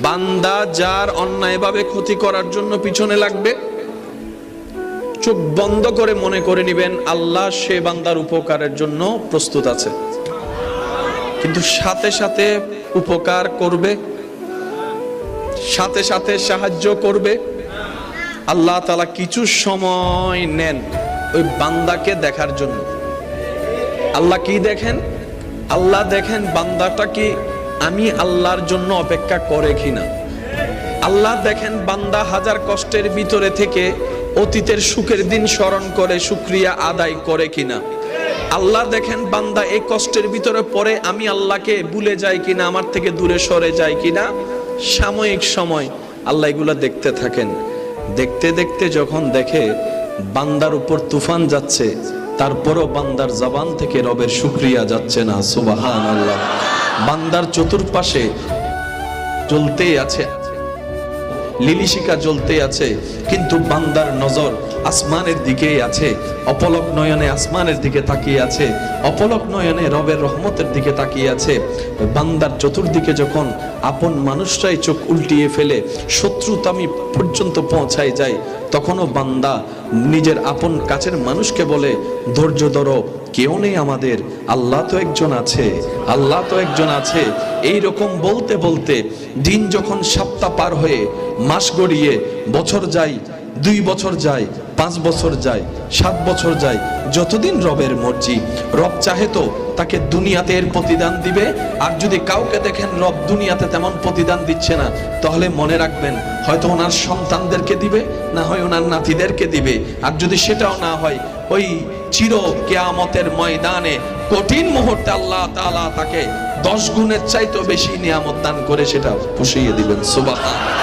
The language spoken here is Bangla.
বান্দা যার অন্যায়ভাবে ক্ষতি করার জন্য পিছনে লাগবে, চোখ বন্ধ করে মনে করে নিবেন আল্লাহ সে বান্দার উপকারের জন্য প্রস্তুত আছে, কিন্তু সাথে সাথে উপকার করবে, সাথে সাথে সাহায্য করবে। আল্লাহ তাআলা কিছু সময় নেন ওই বান্দাকে দেখার জন্য। আল্লাহ কি দেখেন? আল্লাহ দেখেন বান্দাটা কি আমি আল্লাহর জন্য অপেক্ষা করে কিনা। আল্লাহ দেখেন বান্দা হাজার কষ্টের ভিতরে থেকে অতীতের সুখের দিন স্মরণ করে শুকরিয়া আদায় করে কিনা। আল্লাহ দেখেন বান্দা এই কষ্টের ভিতরে পড়ে আমি আল্লাহকে ভুলে যাই কিনা, আমার থেকে দূরে সরে যায় কিনা। সাময়িক সময় আল্লাহ এগুলা দেখতে থাকেন। দেখতে দেখতে যখন দেখে বান্দার উপর তুফান যাচ্ছে, তারপরও বান্দার জবান থেকে রবের শুকরিয়া যাচ্ছে না, সুবহানাল্লাহ। বান্দার চতুর্পাশে জ্বলতেই আছে, লিলিশিকা জ্বলতে আছে, কিন্তু বান্দার নজর আসমানের দিকেই আছে, অপলক নয়নে আসমানের দিকে তাকিয়ে আছে, অপলক নয়নে রবের রহমতের দিকে তাকিয়ে আছে। বান্দার চতুর্দিকে যখন আপন মানুষরাই চোখ উল্টিয়ে ফেলে, শত্রুতামি পর্যন্ত পৌঁছায় যায়, তখনও বান্দা নিজের আপন কাছের মানুষকে বলে ধৈর্য ধরো, কেউ নেই আমাদের, আল্লাহ তো একজন আছে, আল্লাহ তো একজন আছে। এই রকম বলতে বলতে দিন যখন সপ্তাহ পার হয়ে মাস গড়িয়ে বছর যায়, 2 বছর যায়, 5 বছর যায়, 7 বছর যায়, যতদিন রবের মর্জি। রব চাহে তো তাকে দুনিয়াতে এর প্রতিদান দিবে, আর যদি কাউকে দেখেন রব দুনিয়াতে তেমন প্রতিদান দিচ্ছে না, তাহলে মনে রাখবেন হয়তো ওনার সন্তানদেরকে দিবে, না হয় ওনার নাতিদেরকে দিবে। আর যদি সেটাও না হয়, ওই চির কিয়ামতের ময়দানে কঠিন মুহূর্তে আল্লাহ তাআলা তাকে 10 গুণের চাইতেও বেশি নিয়ামত দান করে সেটা পুষিয়ে দিবেন। সুবহানাল্লাহ।